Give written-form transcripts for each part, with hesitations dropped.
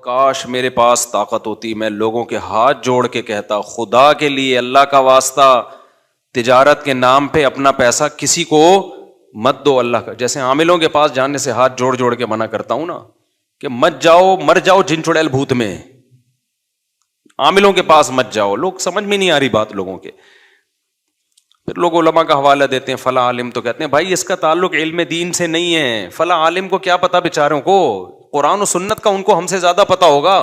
کاش میرے پاس طاقت ہوتی، میں لوگوں کے ہاتھ جوڑ کے کہتا خدا کے لیے اللہ کا واسطہ تجارت کے نام پہ اپنا پیسہ کسی کو مت دو اللہ کا. جیسے عاملوں کے پاس جانے سے ہاتھ جوڑ جوڑ کے منع کرتا ہوں نا کہ مت جاؤ، مر جاؤ جن چڑیل بھوت میں، عاملوں کے پاس مت جاؤ. لوگ سمجھ میں نہیں آ رہی بات لوگوں کے. پھر لوگ علماء کا حوالہ دیتے ہیں، فلاں عالم تو کہتے ہیں بھائی اس کا تعلق علم دین سے نہیں ہے. فلاں عالم کو کیا پتا بیچاروں کو، قرآن و سنت کا ان کو ہم سے زیادہ پتا ہوگا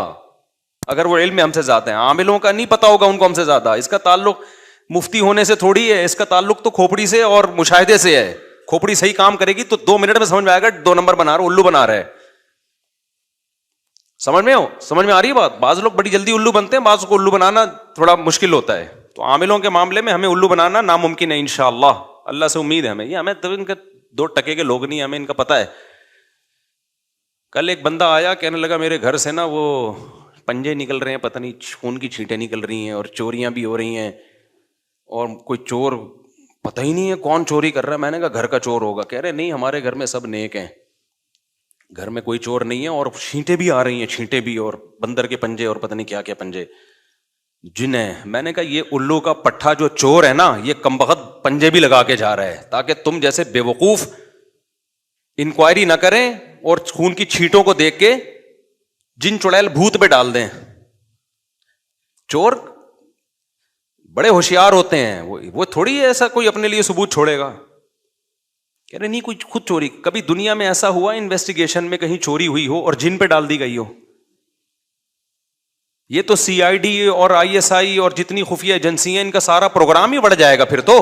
اگر وہ علم میں ہم سے زیادہ ہیں. عاملوں کا نہیں پتا ہوگا ان کو ہم سے زیادہ. اس کا تعلق مفتی ہونے سے تھوڑی ہے، اس کا تعلق تو کھوپڑی سے اور مشاہدے سے ہے. کھوپڑی صحیح کام کرے گی تو 2 منٹ میں سمجھ میں آئے گا 2 نمبر بنا رہا، الو بنا رہا ہے. سمجھ میں آ رہی ہے بات. بعض لوگ بڑی جلدی الو بنتے ہیں، بعض کو الو بنانا تھوڑا مشکل ہوتا ہے. تو عاملوں کے معاملے میں ہمیں الو بنانا ناممکن ہے انشاءاللہ. اللہ سے امید ہے ہمیں. یہ ہمیں تو ان کے 2 ٹکے کے لوگ نہیں، ہمیں ان کا پتہ ہے. کل ایک بندہ آیا کہنے لگا میرے گھر سے نا وہ پنجے نکل رہے ہیں، پتہ نہیں خون کی چھینٹیں نکل رہی ہیں اور چوریاں بھی ہو رہی ہیں، اور کوئی چور پتہ ہی نہیں ہے کون چوری کر رہا ہے. میں نے کہا گھر کا چور ہوگا. کہہ رہے نہیں ہمارے گھر میں سب نیک ہیں، گھر میں کوئی چور نہیں ہے، اور چھینٹیں بھی آ رہی ہیں، چھینٹیں بھی، اور بندر کے پنجے اور پتہ نہیں کیا کیا پنجے، جن ہے. میں نے کہا یہ الو کا پٹھا جو چور ہے نا، یہ کمبخت پنجے بھی لگا کے جا رہا ہے تاکہ تم جیسے بے وقوف انکوائری نہ کریں اور خون کی چھینٹوں کو دیکھ کے جن چڑیل بھوت پہ ڈال دیں. چور بڑے ہوشیار ہوتے ہیں، وہ تھوڑی ایسا کوئی اپنے لیے ثبوت چھوڑے گا. کہہ رہے نہیں کوئی خود چوری. کبھی دنیا میں ایسا ہوا انویسٹیگیشن میں کہیں چوری ہوئی ہو اور جن پہ ڈال دی گئی ہو؟ یہ تو سی آئی ڈی اور آئی ایس آئی اور جتنی خفیہ ایجنسی ہیں ان کا سارا پروگرام ہی بڑھ جائے گا. پھر تو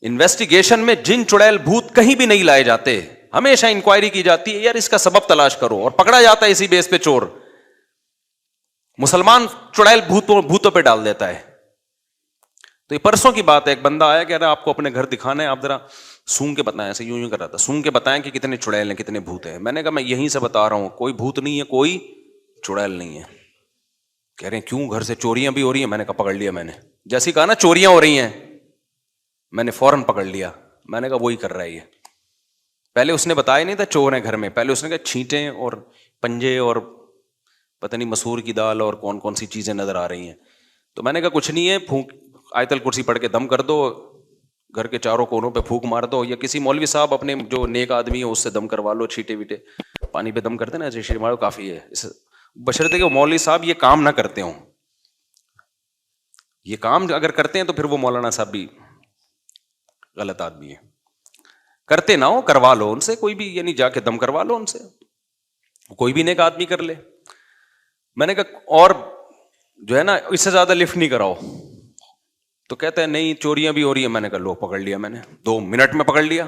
انویسٹیگیشن میں جن چڑیل بھوت کہیں بھی نہیں لائے جاتے، ہمیشہ انکوائری کی جاتی ہے یار اس کا سبب تلاش کرو، اور پکڑا جاتا ہے اسی بیس پہ چور. مسلمان چڑیل بھوتوں پہ ڈال دیتا ہے. تو یہ پرسوں کی بات ہے، ایک بندہ آیا کہہ رہا آپ کو اپنے گھر دکھانا ہے، آپ ذرا سونگ کے بتائیں. ایسے یوں کر رہا تھا، سونگ کے بتائیں کہ کتنے چڑیل ہیں کتنے بھوت ہیں. میں نے کہا میں یہیں سے بتا رہا ہوں کوئی بھوت نہیں ہے، کوئی چڑیل نہیں ہے. کہہ رہے ہیں کیوں گھر سے چوریاں بھی ہو رہی ہیں؟ میں نے کہا پکڑ لیا. میں نے جیسے کہا نا چوریاں ہو رہی ہیں، میں نے فوراً پکڑ لیا. میں نے کہا وہی کر رہا ہے یہ. پہلے اس نے بتایا نہیں تھا چور ہیں گھر میں، پہلے اس نے کہا چھینٹیں اور پنجے اور پتہ نہیں مسور کی دال اور کون کون سی چیزیں نظر آ رہی ہیں. تو میں نے کہا کچھ نہیں ہے، پھونک آیت الکرسی پڑھ کے دم کر دو، گھر کے چاروں کونوں پہ پھونک مار دو، یا کسی مولوی صاحب اپنے جو نیک آدمی ہے اس سے دم کروا لو، چھیٹے ویٹے پانی پہ دم کرتے نا ایسے شیر مارو کافی ہے. بشرطے کہ وہ مولوی صاحب یہ کام نہ کرتے ہوں. یہ کام اگر کرتے ہیں تو پھر وہ مولانا صاحب بھی غلط آدمی ہے. کرتے نہ ہو کروا لو ان سے، کوئی بھی یعنی جا کے دم کروا لو ان سے، کوئی بھی نیک آدمی کر لے. میں نے کہا اور جو ہے نا اس سے زیادہ لفٹ نہیں کراؤ. تو کہتا ہے نہیں چوریاں بھی ہو رہی ہیں. میں نے کہا لو پکڑ لیا. میں نے 2 منٹ میں پکڑ لیا.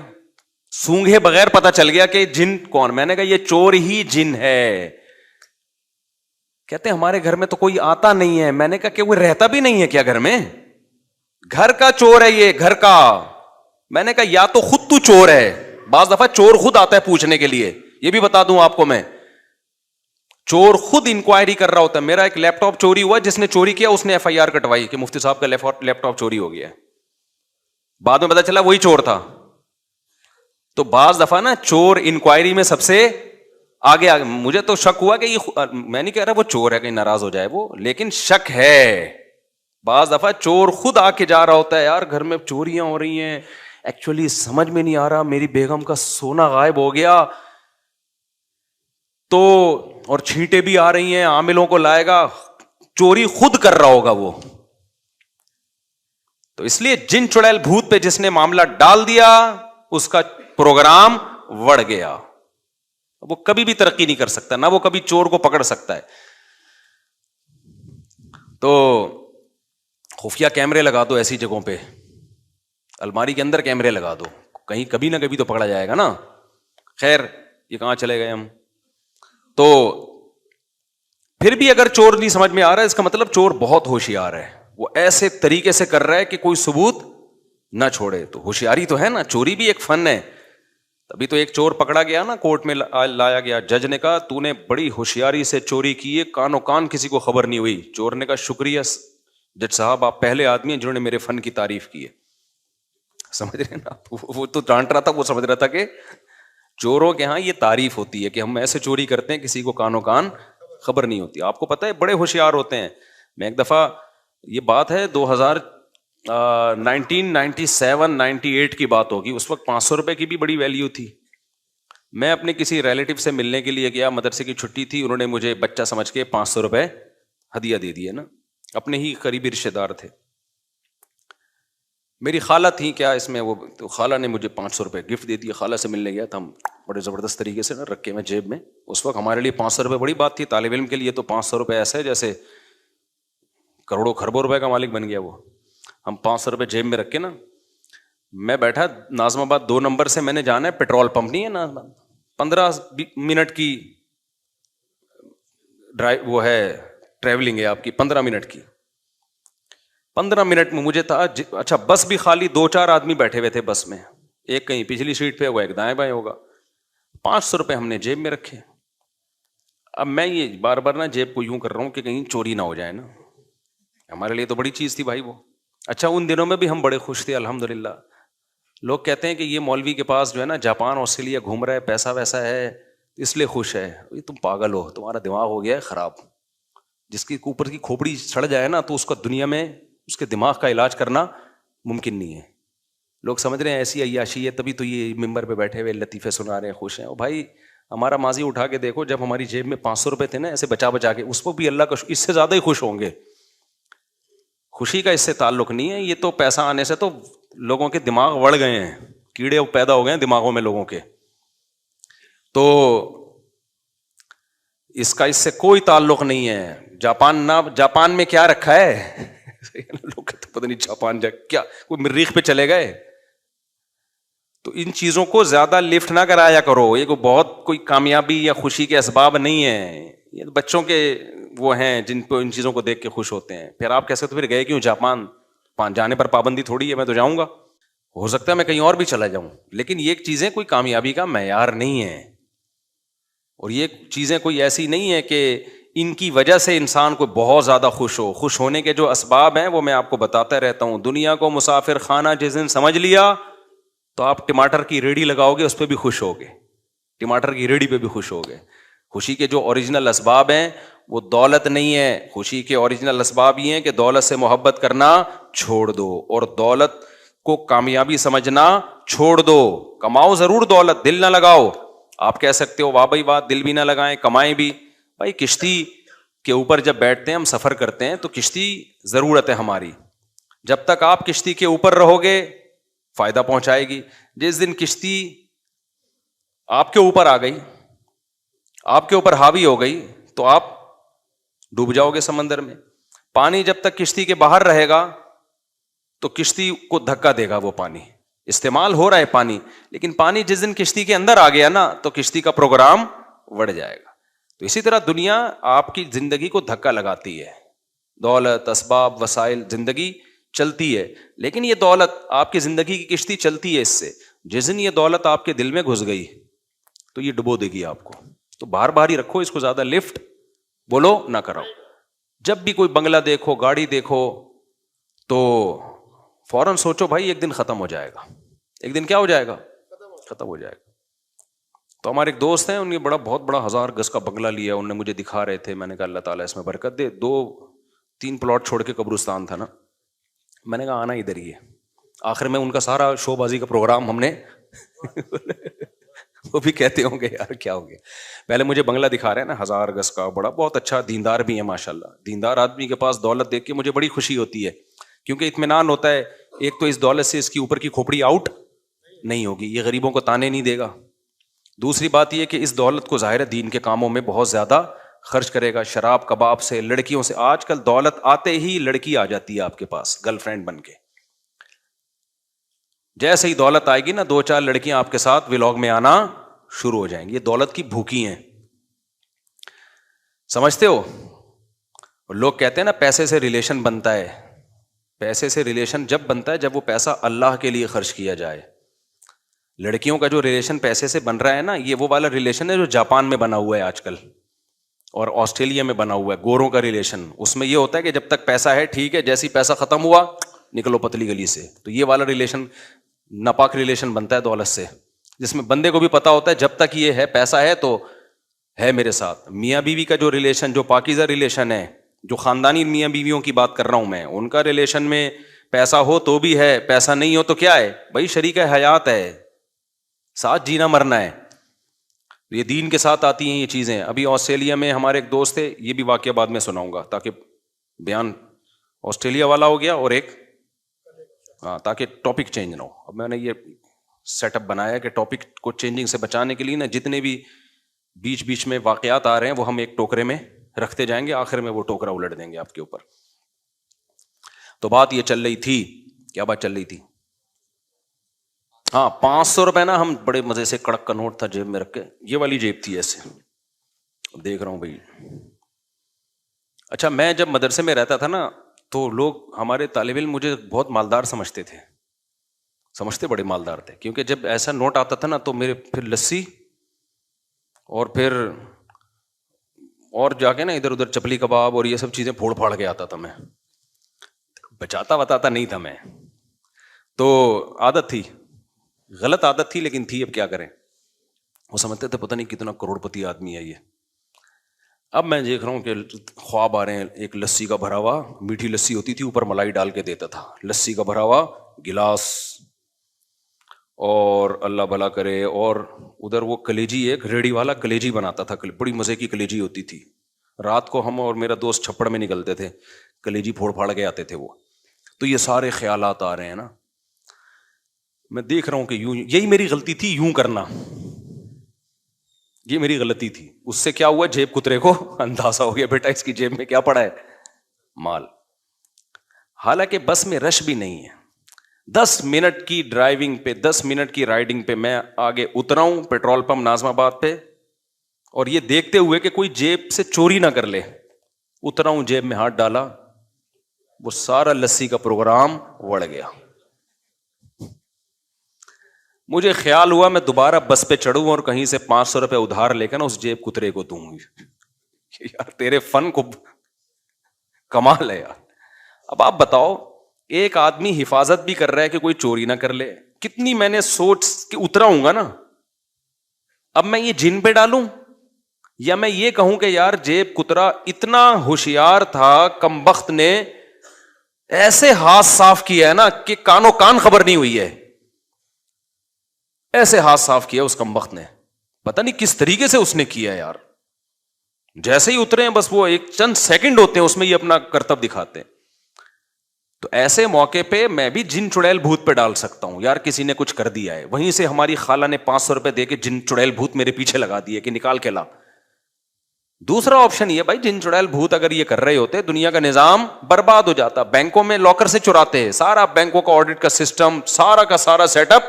سونگھے بغیر پتا چل گیا کہ جن کون. میں نے کہا یہ چور ہی جن ہے. کہتے ہیں ہمارے گھر میں تو کوئی آتا نہیں ہے. میں نے کہا کہ وہ رہتا بھی نہیں ہے کیا گھر میں؟ گھر کا چور ہے یہ، گھر کا. میں نے کہا یا تو خود تو چور ہے، بعض دفعہ چور خود آتا ہے پوچھنے کے لیے. یہ بھی بتا دوں آپ کو میں، چور خود انکوائری کر رہا ہوتا ہے. میرا ایک لیپ ٹاپ چوری ہوا، جس نے چوری کیا اس نے ایف آئی آر کٹوائی کہ مفتی صاحب کا لیپ ٹاپ چوری ہو گیا ہے. بعد میں پتا چلا وہی چور تھا. تو بعض دفعہ نا چور انکوائری میں سب سے آگے. مجھے تو شک ہوا کہ یہ، میں نہیں کہہ رہا وہ چور ہے کہیں ناراض ہو جائے وہ، لیکن شک ہے. بعض دفعہ چور خود آ کے جا رہا ہوتا ہے یار گھر میں چوریاں ہو رہی ہیں، ایکچولی سمجھ میں نہیں آ رہا میری بیگم کا سونا غائب ہو گیا تو، اور چھینٹیں بھی آ رہی ہیں، عاملوں کو لائے گا. چوری خود کر رہا ہوگا وہ. تو اس لیے جن چڑیل بھوت پہ جس نے معاملہ ڈال دیا اس کا پروگرام وڑ گیا. وہ کبھی بھی ترقی نہیں کر سکتا، نہ وہ کبھی چور کو پکڑ سکتا ہے. تو خفیہ کیمرے لگا دو ایسی جگہوں پہ، الماری کے اندر کیمرے لگا دو، کہیں کبھی نہ کبھی تو پکڑا جائے گا نا. خیر یہ کہاں چلے گئے ہم. تو پھر بھی اگر چور نہیں سمجھ میں آ رہا ہے، اس کا مطلب چور بہت ہوشیار ہے، وہ ایسے طریقے سے کر رہا ہے کہ کوئی ثبوت نہ چھوڑے. تو ہوشیاری تو ہے نا، چوری بھی ایک فن ہے. ابھی تو ایک چور پکڑا گیا نا، کورٹ میں لایا گیا، جج نے کہا تو نے بڑی ہوشیاری سے چوری کی ہے، کانوں کان کسی کو خبر نہیں ہوئی. چور نے کہا شکریہ جج صاحب، آپ پہلے آدمی ہیں جنہوں نے میرے فن کی تعریف کی ہے. سمجھ رہے نا، وہ تو ڈانٹ رہا تھا، وہ سمجھ رہا تھا کہ چوروں کے ہاں یہ تعریف ہوتی ہے کہ ہم ایسے چوری کرتے ہیں کسی کو کانوں کان خبر نہیں ہوتی. آپ کو پتہ ہے بڑے ہوشیار ہوتے ہیں. میں ایک دفعہ, یہ بات ہے 1997-98 کی بات ہوگی, اس وقت 500 روپے کی بھی بڑی ویلیو تھی. میں اپنے کسی ریلیٹو سے ملنے کے لیے گیا, مدرسے کی چھٹی تھی, انہوں نے مجھے بچہ سمجھ کے 500 روپے ہدیہ دے دیے نا, اپنے ہی قریبی رشتے دار تھے. میری خالہ تھیں کیا اس میں, وہ تو خالہ نے مجھے 500 روپے گفٹ دے دیے. خالہ سے ملنے گیا تھا, ہم بڑے زبردست طریقے سے نا رکھے میں جیب میں. اس وقت ہمارے لیے 500 روپے بڑی بات تھی, طالب علم کے لیے تو 500 روپے ایسا ہے جیسے کروڑوں خربوں روپے کا مالک بن گیا وہ. ہم 500 روپے جیب میں رکھ کے نا, میں بیٹھا ناظم آباد 2 نمبر سے, میں نے جانا ہے پیٹرول پمپ نہیں ہے ناظم آباد, 15 منٹ کی ڈرائیو وہ ہے ٹریولنگ ہے آپ کی, 15 منٹ کی. 15 منٹ میں مجھے تھا اچھا بس بھی خالی 2-4 آدمی بیٹھے ہوئے تھے بس میں, ایک کہیں پچھلی سیٹ پہ ہوگا, ایک دائیں بائیں ہوگا. 500 روپے ہم نے جیب میں رکھے. اب میں یہ بار بار نا جیب کو یوں کر رہا ہوں کہ کہیں چوری نہ ہو جائے نا, ہمارے لیے تو بڑی چیز تھی بھائی وہ. اچھا ان دنوں میں بھی ہم بڑے خوش تھے الحمدللہ. لوگ کہتے ہیں کہ یہ مولوی کے پاس جو ہے نا جاپان آسٹریلیا گھوم رہا ہے, پیسہ ویسا ہے اس لیے خوش ہے. تم پاگل ہو, تمہارا دماغ ہو گیا ہے خراب. جس کے اوپر کی کھوپڑی سڑ جائے نا تو اس کا دنیا میں اس کے دماغ کا علاج کرنا ممکن نہیں ہے. لوگ سمجھ رہے ہیں ایسی عیاشی ہے تبھی تو یہ ممبر پہ بیٹھے ہوئے لطیفے سنا رہے ہیں, خوش ہیں. بھائی ہمارا ماضی اٹھا کے دیکھو, جب ہماری جیب میں 500 روپے تھے نا ایسے بچا بچا کے, اس کو بھی اللہ کا اس سے زیادہ ہی خوش ہوں گے. خوشی کا اس سے تعلق نہیں ہے, یہ تو پیسہ آنے سے تو لوگوں کے دماغ وڑ گئے ہیں, کیڑے پیدا ہو گئے ہیں دماغوں میں لوگوں کے. تو اس کا اس سے کوئی تعلق نہیں ہے. جاپان میں کیا رکھا ہے لوگ کہتے پتہ نہیں جاپان کیا کوئی مریخ پہ چلے گئے. تو ان چیزوں کو زیادہ لفٹ نہ کرایا کرو, یہ بہت کوئی کامیابی یا خوشی کے اسباب نہیں ہے. یہ بچوں کے وہ ہیں جن پہ ان چیزوں کو دیکھ کے خوش ہوتے ہیں. پھر آپ کیسے تو پھر گئے کیوں جاپان, جانے پر پابندی تھوڑی ہے, میں تو جاؤں گا, ہو سکتا ہے میں کہیں اور بھی چلا جاؤں, لیکن یہ چیزیں کوئی کامیابی کا معیار نہیں ہے. اور یہ چیزیں کوئی ایسی نہیں ہے کہ ان کی وجہ سے انسان کو بہت زیادہ خوش ہو. خوش ہونے کے جو اسباب ہیں وہ میں آپ کو بتاتا رہتا ہوں. دنیا کو مسافر خانہ جس دن سمجھ لیا تو آپ ٹماٹر کی ریڑھی لگاؤ گے اس پہ بھی خوش ہوگے, ٹماٹر کی ریڑھی پہ بھی خوش ہوگے. خوشی کے جو اوریجنل اسباب ہیں وہ دولت نہیں ہے. خوشی کے اوریجنل اسباب یہ ہیں کہ دولت سے محبت کرنا چھوڑ دو اور دولت کو کامیابی سمجھنا چھوڑ دو. کماؤ ضرور دولت, دل نہ لگاؤ. آپ کہہ سکتے ہو واہ بھائی بات, دل بھی نہ لگائیں کمائیں بھی. بھائی کشتی کے اوپر جب بیٹھتے ہیں ہم سفر کرتے ہیں تو کشتی ضرورت ہے ہماری. جب تک آپ کشتی کے اوپر رہو گے فائدہ پہنچائے گی. جس دن کشتی آپ کے اوپر آ گئی, آپ کے اوپر حاوی ہو گئی تو آپ ڈوب جاؤ گے سمندر میں. پانی جب تک کشتی کے باہر رہے گا تو کشتی کو دھکا دے گا. وہ پانی استعمال ہو رہا ہے پانی, لیکن پانی جس دن کشتی کے اندر آ گیا نا تو کشتی کا پروگرام بڑھ جائے گا. تو اسی طرح دنیا آپ کی زندگی کو دھکا لگاتی ہے. دولت, اسباب, وسائل, زندگی چلتی ہے, لیکن یہ دولت آپ کی زندگی کی کشتی چلتی ہے اس سے. جس دن یہ دولت آپ کے دل میں گھس گئی تو یہ ڈبو دے گی آپ کو. تو بار بار ہی رکھو اس کو, زیادہ لفٹ بولو نہ کراؤ. جب بھی کوئی بنگلہ دیکھو, گاڑی دیکھو تو فوراً سوچو بھائی ایک دن ختم ہو جائے گا. ایک دن کیا ہو جائے گا, ختم ہو جائے گا. تو ہمارے ایک دوست ہیں, ان نے بہت بڑا 1000 گز کا بنگلہ لیا, انہوں نے مجھے دکھا رہے تھے. میں نے کہا اللہ تعالیٰ اس میں برکت دے. 2-3 پلاٹ چھوڑ کے قبرستان تھا نا, میں نے کہا آنا ادھر ہی ہے. آخر میں ان کا سارا شو بازی کا پروگرام ہم نے وہ بھی کہتے ہوں گے یار کیا ہو گیا. پہلے مجھے بنگلہ دکھا رہے ہیں نا 1000 گز کا, بڑا بہت اچھا, دیندار بھی ہے ماشاءاللہ. دیندار آدمی کے پاس دولت دیکھ کے مجھے بڑی خوشی ہوتی ہے, کیونکہ اطمینان ہوتا ہے. ایک تو اس دولت سے اس کی اوپر کی کھوپڑی آؤٹ نہیں ہوگی, یہ غریبوں کو تانے نہیں دے گا. دوسری بات یہ کہ اس دولت کو ظاہر دین کے کاموں میں بہت زیادہ خرچ کرے گا. شراب کباب سے, لڑکیوں سے, آج کل دولت آتے ہی لڑکی آ جاتی ہے آپ کے پاس گرل فرینڈ بن کے. جیسے ہی دولت آئے گی نا 2-4 لڑکیاں آپ کے ساتھ ولاگ میں آنا شروع ہو جائیں گی. یہ دولت کی بھوکی ہیں, سمجھتے ہو. لوگ کہتے ہیں نا پیسے سے ریلیشن بنتا ہے. پیسے سے ریلیشن جب بنتا ہے جب وہ پیسہ اللہ کے لیے خرچ کیا جائے. لڑکیوں کا جو ریلیشن پیسے سے بن رہا ہے نا, یہ وہ والا ریلیشن ہے جو جاپان میں بنا ہوا ہے آج کل, اور آسٹریلیا میں بنا ہوا ہے, گوروں کا ریلیشن. اس میں یہ ہوتا ہے کہ جب تک پیسہ ہے ٹھیک ہے, جیسی پیسہ ختم ہوا نکلو پتلی گلی سے. تو یہ والا ریلیشن ناپاک ریلیشن بنتا ہے دولت سے. جس میں بندے کو بھی پتا ہوتا ہے جب تک یہ ہے پیسہ ہے تو ہے میرے ساتھ. میاں بیوی کا جو ریلیشن, جو پاکیزہ ریلیشن ہے, جو خاندانی میاں بیویوں کی بات کر رہا ہوں میں, ان کا ریلیشن میں پیسہ ہو تو بھی ہے, پیسہ نہیں ہو تو کیا ہے بھائی, شریک حیات ہے, ساتھ جینا مرنا ہے. یہ دین کے ساتھ آتی ہیں یہ چیزیں. ابھی آسٹریلیا میں ہمارے ایک دوست تھے, یہ بھی واقعہ بعد میں سناؤں گا تاکہ بیان آسٹریلیا والا ہو گیا, اور ایک تاکہ ٹاپک چینج نہ ہو. اب میں نے یہ سیٹ اپ بنایا کہ ٹاپک کو چینجنگ سے بچانے کے لیے نا, جتنے بھی بیچ بیچ میں واقعات آ رہے ہیں وہ ہم ایک ٹوکرے میں رکھتے جائیں گے, آخر میں وہ ٹوکرا الٹ دیں گے آپ کے اوپر. تو بات یہ چل رہی تھی, کیا بات چل رہی تھی؟ ہاں, 500 نا, ہم بڑے مزے سے, کڑک کا نوٹ تھا جیب میں رکھ کے, یہ والی جیب تھی ایسے, دیکھ رہا ہوں بھائی. اچھا, میں جب مدرسے میں رہتا تھا نا تو لوگ, ہمارے طالب علم مجھے بہت مالدار سمجھتے تھے, سمجھتے بڑے مالدار تھے, کیونکہ جب ایسا نوٹ آتا تھا نا تو میرے پھر لسی اور پھر اور جا کے نا ادھر ادھر چپلی کباب اور یہ سب چیزیں پھوڑ پھاڑ کے آتا تھا. میں بچاتا بتاتا نہیں تھا میں, تو عادت تھی, غلط عادت تھی لیکن تھی, اب کیا کریں. وہ سمجھتے تھے پتہ نہیں کتنا کروڑ پتی آدمی ہے یہ. اب میں دیکھ رہا ہوں کہ خواب آ رہے ہیں, ایک لسی کا بھرا ہوا, میٹھی لسی ہوتی تھی, اوپر ملائی ڈال کے دیتا تھا, لسی کا بھرا ہوا گلاس, اور اللہ بھلا کرے, اور ادھر وہ کلیجی, ایک ریڑھی والا کلیجی بناتا تھا, بڑی مزے کی کلیجی ہوتی تھی. رات کو ہم اور میرا دوست چھپڑ میں نکلتے تھے, کلیجی پھوڑ پھاڑ کے آتے تھے وہ. تو یہ سارے خیالات آ رہے ہیں نا, میں دیکھ رہا ہوں کہ یوں, یہی میری غلطی تھی, یوں کرنا, یہ میری غلطی تھی. اس سے کیا ہوا, جیب کترے کو اندازہ ہو گیا بیٹا اس کی جیب میں کیا پڑا ہے, مال. حالانکہ بس میں رش بھی نہیں ہے, 10 منٹ کی ڈرائیونگ پہ, 10 منٹ کی رائڈنگ پہ میں آگے اترا ہوں پیٹرول پمپ ناظم آباد پہ, اور یہ دیکھتے ہوئے کہ کوئی جیب سے چوری نہ کر لے, اترا ہوں, جیب میں ہاتھ ڈالا, وہ سارا لسی کا پروگرام وڑ گیا. مجھے خیال ہوا میں دوبارہ بس پہ چڑھوں اور کہیں سے 500 روپے ادھار لے کر نا اس جیب کترے کو دوں. یار تیرے فن کو کمال ہے یار. اب آپ بتاؤ, ایک آدمی حفاظت بھی کر رہا ہے کہ کوئی چوری نہ کر لے, کتنی میں نے سوچ کے اترا ہوں گا نا. اب میں یہ جن پہ ڈالوں یا میں یہ کہوں کہ یار جیب کترا اتنا ہوشیار تھا, کمبخت نے ایسے ہاتھ صاف کیا ہے نا کہ کانوں کان خبر نہیں ہوئی ہے, ایسے ہاتھ صاف کیا اس کمبخت نے, پتہ نہیں کس طریقے سے اس نے کیا یار. جیسے ہی اترے ہیں بس وہ ایک چند سیکنڈ ہوتے ہیں اس میں یہ اپنا کرتب دکھاتے ہیں. تو ایسے موقع پہ میں بھی جن چڑیل بھوت پہ ڈال سکتا ہوں, یار کسی نے کچھ کر دیا ہے, وہیں سے ہماری خالہ نے 500 روپے دے کے جن چڑیل بھوت میرے پیچھے لگا دیے کہ نکال کے لا. دوسرا آپشن یہ, بھائی جن چڑیل بھوت اگر یہ کر رہے ہوتے دنیا کا نظام برباد ہو جاتا. بینکوں میں لاکر سے چراتے ہیں, سارا بینکوں کا آڈٹ کا سسٹم, سارا کا سارا سیٹ اپ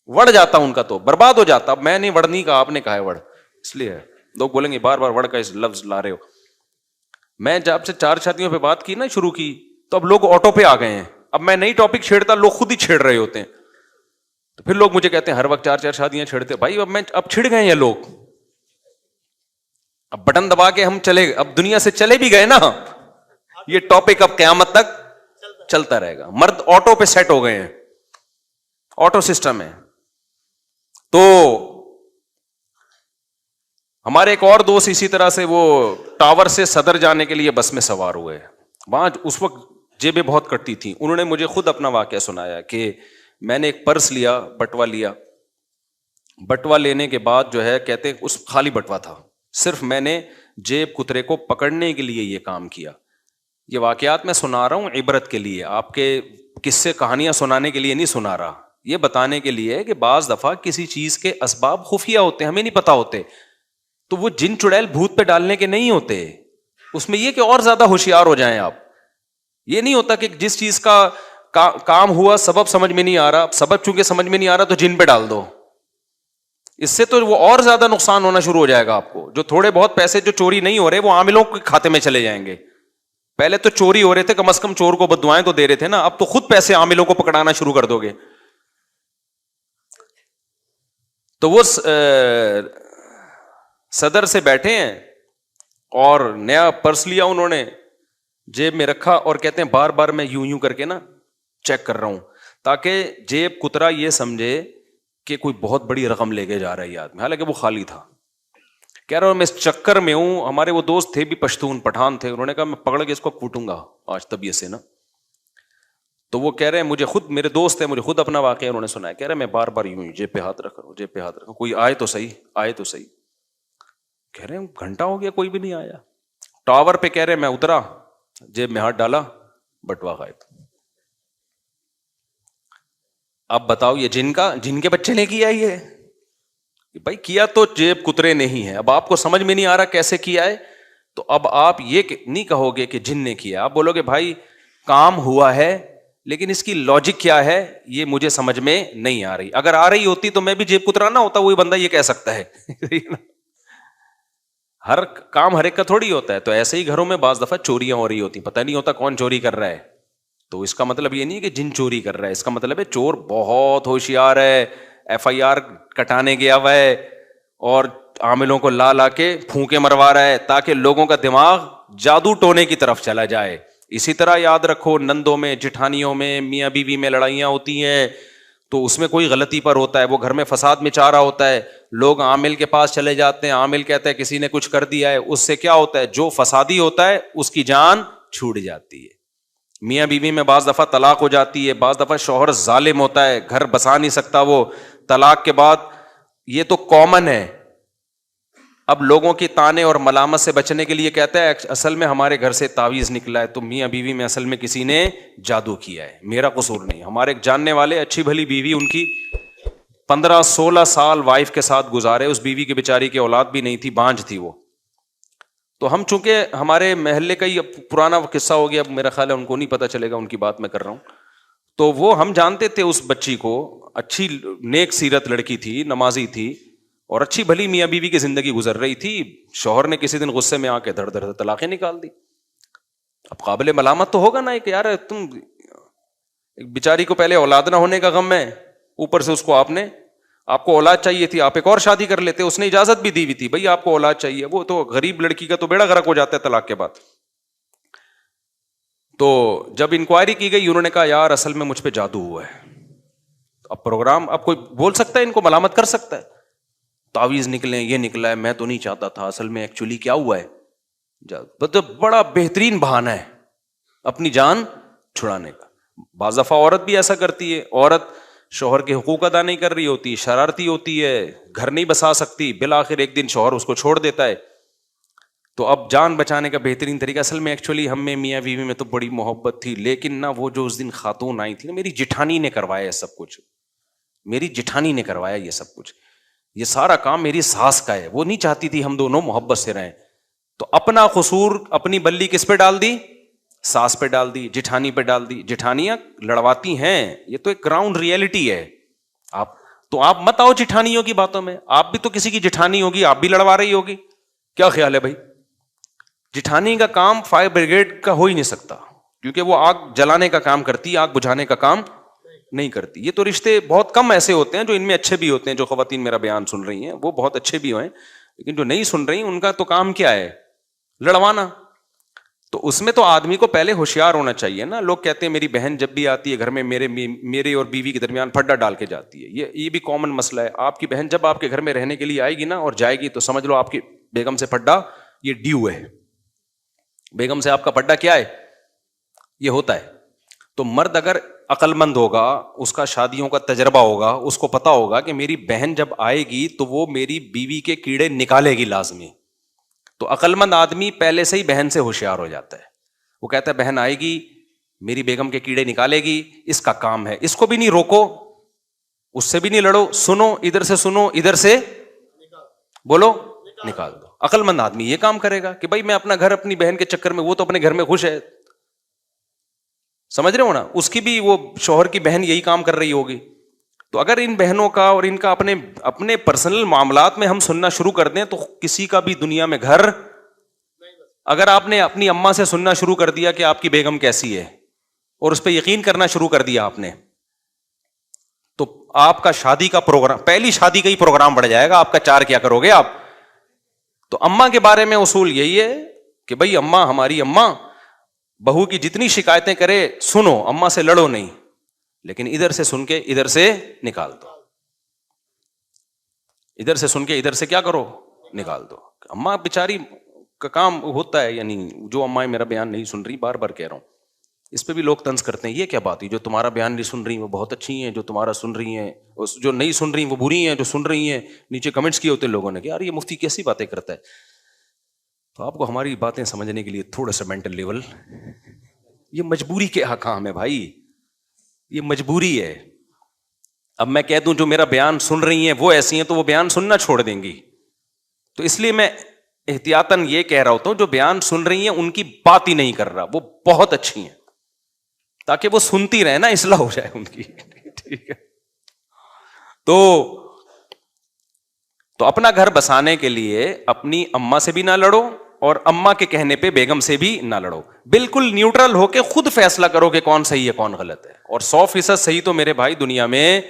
وڑ جاتا, ان کا تو برباد ہو جاتا. اب میں نہیں وڑنی کا, آپ نے کہا ہے وڑ, اس لیے لوگ بولیں گے بار بار وڑ کا اس لفظ لا رہے ہو. میں جب سے 4 شادیوں پہ بات کی نا شروع کی, تو اب لوگ آٹو پہ آ گئے ہیں. اب میں نئی ٹاپک چھیڑتا, لوگ خود ہی چھیڑ رہے ہوتے ہیں. تو پھر لوگ مجھے کہتے ہیں ہر وقت 4 شادیاں چھیڑتے. بھائی اب چھڑ گئے ہیں لوگ, اب بٹن دبا کے ہم چلے, اب دنیا سے چلے بھی گئے نا, یہ ٹاپک اب قیامت تک چلتا رہے گا. مرد آٹو پہ سیٹ ہو گئے ہیں, آٹو سسٹم ہے. تو ہمارے ایک اور دوست اسی طرح سے وہ ٹاور سے صدر جانے کے لیے بس میں سوار ہوئے. وہاں اس وقت جیبیں بہت کٹتی تھیں. انہوں نے مجھے خود اپنا واقعہ سنایا کہ میں نے ایک پرس لیا, بٹوا لیا. بٹوا لینے کے بعد جو ہے کہتے اس خالی بٹوا تھا, صرف میں نے جیب کترے کو پکڑنے کے لیے یہ کام کیا. یہ واقعات میں سنا رہا ہوں عبرت کے لیے, آپ کے قصے کہانیاں سنانے کے لیے نہیں سنا رہا. یہ بتانے کے لیے کہ بعض دفعہ کسی چیز کے اسباب خفیہ ہوتے ہیں, ہمیں نہیں پتا ہوتے, تو وہ جن چڑیل بھوت پہ ڈالنے کے نہیں ہوتے. اس میں یہ کہ اور زیادہ ہوشیار ہو جائیں آپ. یہ نہیں ہوتا کہ جس چیز کا کام ہوا سبب سمجھ میں نہیں آ رہا, سبب چونکہ سمجھ میں نہیں آ رہا تو جن پہ ڈال دو. اس سے تو وہ اور زیادہ نقصان ہونا شروع ہو جائے گا آپ کو. جو تھوڑے بہت پیسے جو چوری نہیں ہو رہے وہ عاملوں کے کھاتے میں چلے جائیں گے. پہلے تو چوری ہو رہے تھے, کم از کم چور کو بددعائیں تو دے رہے تھے نا, اب تو خود پیسے عاملوں کو پکڑانا شروع کر دو گے. تو وہ صدر سے بیٹھے ہیں اور نیا پرس لیا انہوں نے, جیب میں رکھا, اور کہتے ہیں بار بار میں یوں یوں کر کے نا چیک کر رہا ہوں تاکہ جیب کترا یہ سمجھے کہ کوئی بہت بڑی رقم لے کے جا رہا ہے یہ آدمی, حالانکہ وہ خالی تھا. کہہ رہا ہوں میں اس چکر میں ہوں, ہمارے وہ دوست تھے بھی پشتون پٹھان تھے, انہوں نے کہا میں پکڑ کے اس کو کوٹوں گا آج طبیعت سے نا. تو وہ کہہ رہے ہیں مجھے خود, میرے دوست ہیں, مجھے خود اپنا واقعہ انہوں نے سنا ہے, کہہ رہے میں بار بار یوں ہی جیب پہ ہاتھ رکھ رہا ہوں, جیب پہ ہاتھ رکھ رہا ہوں, کوئی آئے تو صحیح, آئے تو صحیح. کہہ رہے ہیں گھنٹہ ہو گیا کوئی بھی نہیں آیا. ٹاور پہ کہہ رہے میں اترا, جیب میں ہاتھ ڈالا, بٹوا غائب. اب بتاؤ یہ جن کے بچے نے کیا یہ بھائی, کیا تو جیب کترے نہیں ہے. اب آپ کو سمجھ میں نہیں آ رہا کیسے کیا ہے, تو اب آپ یہ نہیں کہو گے کہ جن نے کیا, آپ بولو گے بھائی کام ہوا ہے لیکن اس کی لاجک کیا ہے یہ مجھے سمجھ میں نہیں آ رہی. اگر آ رہی ہوتی تو میں بھی جیب کترانا ہوتا, وہی بندہ یہ کہہ سکتا ہے. ہر کام ہر ایک کا تھوڑی ہوتا ہے. تو ایسے ہی گھروں میں بعض دفعہ چوریاں ہو رہی ہوتی, پتہ نہیں ہوتا کون چوری کر رہا ہے. تو اس کا مطلب یہ نہیں کہ جن چوری کر رہا ہے, اس کا مطلب ہے چور بہت ہوشیار ہے, FIR کٹانے گیا ہوا ہے اور عاملوں کو لا کے پھونکے مروا رہا ہے تاکہ لوگوں کا دماغ جادو ٹونے کی طرف چلا جائے. اسی طرح یاد رکھو نندوں میں, جٹھانیوں میں, میاں بیوی میں لڑائیاں ہوتی ہیں تو اس میں کوئی غلطی پر ہوتا ہے, وہ گھر میں فساد مچا رہا ہوتا ہے, لوگ عامل کے پاس چلے جاتے ہیں, عامل کہتا ہے کسی نے کچھ کر دیا ہے, اس سے کیا ہوتا ہے جو فسادی ہوتا ہے اس کی جان چھوٹ جاتی ہے. میاں بیوی میں بعض دفعہ طلاق ہو جاتی ہے, بعض دفعہ شوہر ظالم ہوتا ہے, گھر بسا نہیں سکتا وہ طلاق کے بعد, یہ تو کامن ہے. اب لوگوں کی تانے اور ملامت سے بچنے کے لیے کہتا ہے اصل میں ہمارے گھر سے تعویذ نکلا ہے, تو میاں بیوی میں اصل میں کسی نے جادو کیا ہے, میرا قصور نہیں. ہمارے ایک جاننے والے اچھی بھلی بیوی, ان کی 15-16 سال وائف کے ساتھ گزارے, اس بیوی کی بیچاری کی اولاد بھی نہیں تھی, بانجھ تھی وہ. تو ہم چونکہ ہمارے محلے کا ہی پرانا قصہ ہو گیا, اب میرا خیال ہے ان کو نہیں پتا چلے گا, ان کی بات میں کر رہا ہوں. تو وہ ہم جانتے تھے اس بچی کو, اچھی نیک سیرت لڑکی تھی, نمازی تھی اور اچھی بھلی میاں بیوی کی زندگی گزر رہی تھی. شوہر نے کسی دن غصے میں آ کے دھڑ دھڑ طلاقیں نکال دی. اب قابل ملامت تو ہوگا نا کہ یار تم ایک بیچاری کو پہلے اولاد نہ ہونے کا غم ہے, اوپر سے اس کو آپ کو اولاد چاہیے تھی, آپ ایک اور شادی کر لیتے, اس نے اجازت بھی دی ہوئی تھی بھائی آپ کو اولاد چاہیے. وہ تو غریب لڑکی کا تو بیڑا غرق ہو جاتا ہے طلاق کے بعد. تو جب انکوائری کی گئی انہوں نے کہا یار اصل میں مجھ پہ جادو ہوا ہے. اب پروگرام, اب کوئی بول سکتا ہے ان کو ملامت کر سکتا ہے, تعویذ نکلے, یہ نکلا ہے, میں تو نہیں چاہتا تھا, اصل میں ایکچولی کیا ہوا ہے جادو. بڑا بہترین بہانہ ہے اپنی جان چھڑانے کا. بعض دفعہ عورت بھی ایسا کرتی ہے, عورت شوہر کے حقوق ادا نہیں کر رہی ہوتی, شرارتی ہوتی ہے, گھر نہیں بسا سکتی, بالآخر ایک دن شوہر اس کو چھوڑ دیتا ہے. تو اب جان بچانے کا بہترین طریقہ, اصل میں ایکچولی ہم میں میاں بیوی میں تو بڑی محبت تھی, لیکن نہ وہ جو اس دن خاتون آئی تھی نا, میری جٹھانی نے کروایا سب کچھ, میری جٹھانی نے کروایا یہ سب کچھ, یہ سارا کام میری ساس کا ہے, وہ نہیں چاہتی تھی ہم دونوں محبت سے رہیں. تو اپنا قصور, اپنی بلی کس پہ ڈال دی, ساس پہ ڈال دی, جٹھانی پہ ڈال دی. جٹھانیاں لڑواتی ہیں, یہ تو ایک گراؤنڈ ریئلٹی ہے. آپ مت آؤ جٹھانیوں کی باتوں میں, آپ بھی تو کسی کی جٹھانی ہوگی, آپ بھی لڑوا رہی ہوگی. کیا خیال ہے بھائی؟ جٹھانی کا کام فائر بریگیڈ کا ہو ہی نہیں سکتا, کیونکہ وہ آگ جلانے کا کام کرتی, آگ بجھانے کا کام نہیں کرتی. یہ تو رشتے بہت کم ایسے ہوتے ہیں جو ان میں اچھے بھی ہوتے ہیں. جو خواتین میرا بیان سن رہی ہیں وہ بہت اچھے بھی ہوئے, لیکن جو نہیں سن رہی ان کا تو کام کیا ہے, لڑوانا. تو اس میں تو آدمی کو پہلے ہوشیار ہونا چاہیے نا. لوگ کہتے ہیں میری بہن جب بھی آتی ہے گھر میں میرے اور بیوی کے درمیان پھڈا ڈال کے جاتی ہے. یہ بھی کامن مسئلہ ہے. آپ کی بہن جب آپ کے گھر میں رہنے کے لیے آئے گی نا اور جائے گی, تو سمجھ لو آپ کی بیگم سے پھڈا یہ ڈیو ہے. بیگم سے آپ کا پھڈا کیا ہے, یہ ہوتا ہے. تو مرد اگر عقل مند ہوگا, اس کا شادیوں کا تجربہ ہوگا, اس کو پتا ہوگا کہ میری بہن جب آئے گی تو وہ میری بیوی کے کیڑے نکالے گی لازمی. تو عقل مند آدمی پہلے سے ہی بہن سے ہوشیار ہو جاتا ہے. وہ کہتا ہے بہن آئے گی, میری بیگم کے کیڑے نکالے گی, اس کا کام ہے. اس کو بھی نہیں روکو, اس سے بھی نہیں لڑو, سنو ادھر سے, سنو ادھر سے, بولو نکال دو. عقل مند آدمی یہ کام کرے گا کہ بھائی میں اپنا گھر اپنی بہن کے چکر میں, وہ تو اپنے گھر میں خوش ہے, سمجھ رہے ہو نا, اس کی بھی وہ شوہر کی بہن یہی کام کر رہی ہوگی. تو اگر ان بہنوں کا اور ان کا اپنے پرسنل معاملات میں ہم سننا شروع کر دیں تو کسی کا بھی دنیا میں گھر. اگر آپ نے اپنی اماں سے سننا شروع کر دیا کہ آپ کی بیگم کیسی ہے اور اس پہ یقین کرنا شروع کر دیا آپ نے, تو آپ کا شادی کا پروگرام, پہلی شادی کا ہی پروگرام بڑھ جائے گا آپ کا. 4 کیا کرو گے آپ؟ تو اماں کے بارے میں اصول یہی ہے کہ بھائی اماں, ہماری اماں بہو کی جتنی شکایتیں کرے سنو, اماں سے لڑو نہیں, لیکن ادھر سے سن کے ادھر سے نکال دو. ادھر سے سن کے ادھر سے کیا کرو، نکال دو. اماں بیچاری کا کام ہوتا ہے، یعنی جو اماں میرا بیان نہیں سن رہی، بار بار کہہ رہا ہوں، اس پہ بھی لوگ طنز کرتے ہیں، یہ کیا بات ہے، جو تمہارا بیان نہیں سن رہی وہ بہت اچھی ہیں، جو تمہارا سن رہی ہیں، جو نہیں سن رہی وہ بری ہیں، جو سن رہی ہیں. نیچے کمنٹس کیے ہوتے ہیں لوگوں نے کہ یار یہ مفتی کیسی باتیں کرتا ہے. تو آپ کو ہماری باتیں سمجھنے کے لیے تھوڑا سا مینٹل لیول، یہ مجبوری کے احکام ہے بھائی، یہ مجبوری ہے. اب میں کہہ دوں جو میرا بیان سن رہی ہیں وہ ایسی ہیں تو وہ بیان سننا چھوڑ دیں گی. تو اس لیے میں احتیاطاً یہ کہہ رہا ہوتا ہوں جو بیان سن رہی ہیں ان کی بات ہی نہیں کر رہا، وہ بہت اچھی ہیں، تاکہ وہ سنتی رہے نا، اصلاح ہو جائے ان کی. ٹھیک ہے. تو اپنا گھر بسانے کے لیے اپنی اماں سے بھی نہ لڑو اور اماں کے کہنے پہ بیگم سے بھی نہ لڑو. بالکل نیوٹرل ہو کے خود فیصلہ کرو کہ کون صحیح ہے کون غلط ہے. اور 100% صحیح تو میرے بھائی دنیا میں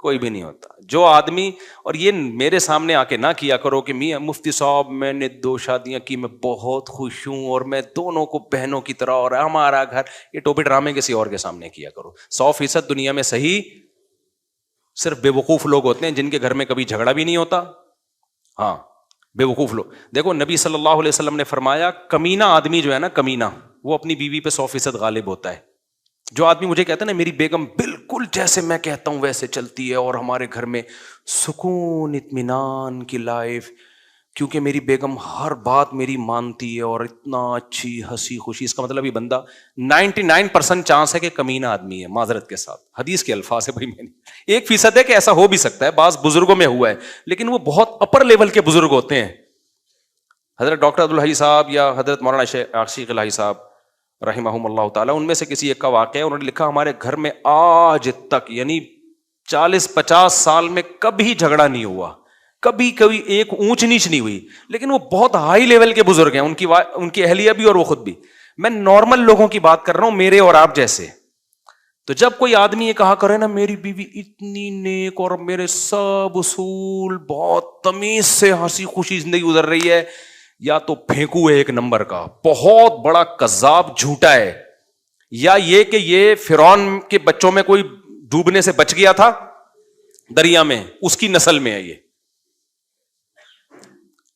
کوئی بھی نہیں ہوتا. جو آدمی، اور یہ میرے سامنے آ کے نہ کیا کرو کہ میاں مفتی صاحب میں نے 2 شادیاں کی، میں بہت خوش ہوں اور میں دونوں کو بہنوں کی طرح اور ہمارا گھر، یہ ٹوپی ڈرامے کسی اور کے سامنے کیا کرو. 100% دنیا میں صحیح صرف بے وقوف لوگ ہوتے ہیں جن کے گھر میں کبھی جھگڑا بھی نہیں ہوتا. ہاں بے وقوف لوگ. دیکھو نبی صلی اللہ علیہ وسلم نے فرمایا کمینہ آدمی جو ہے نا، کمینہ، وہ اپنی بیوی پہ 100% غالب ہوتا ہے. جو آدمی مجھے کہتا ہے نا میری بیگم بالکل جیسے میں کہتا ہوں ویسے چلتی ہے اور ہمارے گھر میں سکون اطمینان کی لائف، کیونکہ میری بیگم ہر بات میری مانتی ہے اور اتنا اچھی ہنسی خوشی، اس کا مطلب یہ بندہ 99% چانس ہے کہ کمینہ آدمی ہے. معذرت کے ساتھ حدیث کے الفاظ ہے بھائی، میں 1% ہے کہ ایسا ہو بھی سکتا ہے، بعض بزرگوں میں ہوا ہے، لیکن وہ بہت اپر لیول کے بزرگ ہوتے ہیں. حضرت ڈاکٹر عبدالحی صاحب یا حضرت مولانا شیخ عاشق الہی صاحب رحمہم اللہ تعالیٰ، ان میں سے کسی ایک کا واقعہ ہے. انہوں نے لکھا ہمارے گھر میں آج تک یعنی 40-50 سال میں کبھی جھگڑا نہیں ہوا، کبھی ایک اونچ نیچ نہیں ہوئی، لیکن وہ بہت ہائی لیول کے بزرگ ہیں، ان کی اہلیہ بھی اور وہ خود بھی. میں نارمل لوگوں کی بات کر رہا ہوں، میرے اور آپ جیسے. تو جب کوئی آدمی یہ کہا کرے نا میری بیوی اتنی نیک اور میرے سب اصول، بہت تمیز سے ہنسی خوشی زندگی گزر رہی ہے، یا تو پھینکو ہے ایک نمبر کا، بہت بڑا کذاب جھوٹا ہے، یا یہ کہ یہ فرعون کے بچوں میں کوئی ڈوبنے سے بچ گیا تھا دریا میں، اس کی نسل میں ہے. یہ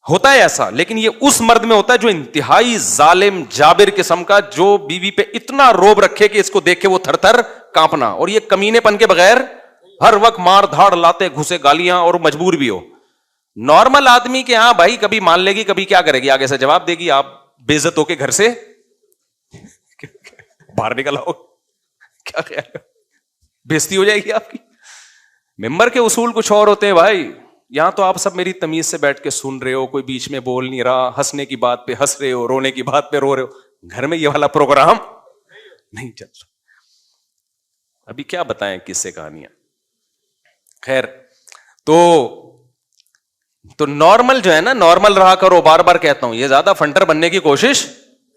ہوتا ہے ایسا، لیکن یہ اس مرد میں ہوتا ہے جو انتہائی ظالم جابر قسم کا، جو بیوی پہ اتنا روب رکھے کہ اس کو دیکھ کے وہ تھر تھر کانپنا، اور یہ کمینے پن کے بغیر ہر وقت مار دھاڑ لاتے گھسے گالیاں اور مجبور بھی ہو. نارمل آدمی کے ہاں بھائی کبھی مان لے گی، کبھی کیا کرے گی، آگے سے جواب دے گی، آپ بے عزت ہو کے گھر سے باہر نکل آؤ، کیا خیال ہے، بےزتی ہو جائے گی آپ کی. ممبر کے اصول کچھ اور ہوتے ہیں بھائی. یہاں تو آپ سب میری تمیز سے بیٹھ کے سن رہے ہو، کوئی بیچ میں بول نہیں رہا، ہنسنے کی بات پہ ہنس رہے ہو، رونے کی بات پہ رو رہے ہو. گھر میں یہ والا پروگرام نہیں چل رہا. ابھی کیا بتائیں کس سے کہانیاں. خیر، تو نارمل جو ہے نا، نارمل رہا کرو. بار بار کہتا ہوں، یہ زیادہ فنٹر بننے کی کوشش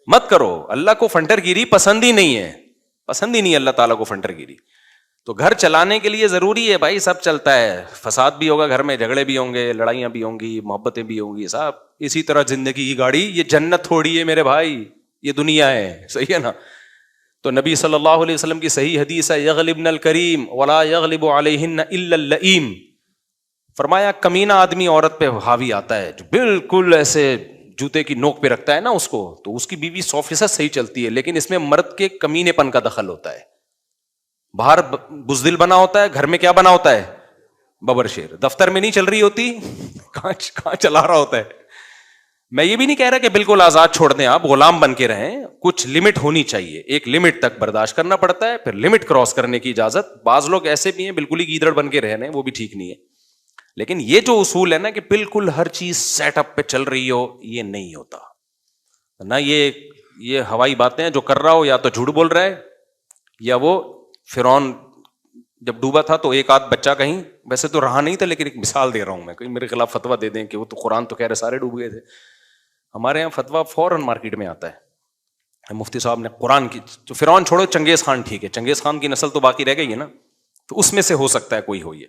مت کرو. اللہ کو فنٹر گیری پسند ہی نہیں ہے، پسند ہی نہیں ہے اللہ تعالیٰ کو فنٹر گیری. تو گھر چلانے کے لیے ضروری ہے بھائی، سب چلتا ہے، فساد بھی ہوگا گھر میں، جھگڑے بھی ہوں گے، لڑائیاں بھی ہوں گی، محبتیں بھی ہوں گی، صاحب اسی طرح زندگی کی گاڑی. یہ جنت تھوڑی ہے میرے بھائی، یہ دنیا ہے، صحیح ہے نا. تو نبی صلی اللہ علیہ وسلم کی صحیح حدیث ہے، یغلبن الکریم ولا یغلب علیہن الا اللئیم. فرمایا کمینہ آدمی عورت پہ حاوی آتا ہے جو بالکل ایسے جوتے کی نوک پہ رکھتا ہے نا اس کو، تو اس کی بیوی 100% صحیح چلتی ہے، لیکن اس میں مرد کے کمینے پن کا دخل ہوتا ہے. باہر بزدل بنا ہوتا ہے، گھر میں کیا بنا ہوتا ہے، ببر شیر. دفتر میں نہیں چل رہی ہوتی، کہاں چلا رہا ہوتا ہے. میں یہ بھی نہیں کہہ رہا کہ بالکل آزاد چھوڑ دیں، آپ غلام بن کے رہیں، کچھ لمٹ ہونی چاہیے. ایک لمٹ تک برداشت کرنا پڑتا ہے، پھر لمٹ کراس کرنے کی اجازت. بعض لوگ ایسے بھی ہیں بالکل ہی گیدڑ بن کے رہنے، وہ بھی ٹھیک نہیں ہے. لیکن یہ جو اصول ہے نا کہ بالکل ہر چیز سیٹ اپ پہ چل رہی ہو، یہ نہیں ہوتا نا. یہ ہوائی باتیں جو کر رہا ہو، یا تو جھوٹ بول رہا ہے، یا وہ فرعون جب ڈوبا تھا تو ایک آدھ بچہ کہیں، ویسے تو رہا نہیں تھا لیکن ایک مثال دے رہا ہوں میں، کہیں میرے خلاف فتویٰ دے دیں کہ وہ تو قرآن تو کہہ رہے سارے ڈوب گئے تھے. ہمارے یہاں فتویٰ فوراً مارکیٹ میں آتا ہے، مفتی صاحب نے قرآن کی، تو فرعون چھوڑو، چنگیز خان ٹھیک ہے، چنگیز خان کی نسل تو باقی رہ گئی ہے نا، تو اس میں سے ہو سکتا ہے کوئی ہو. یہ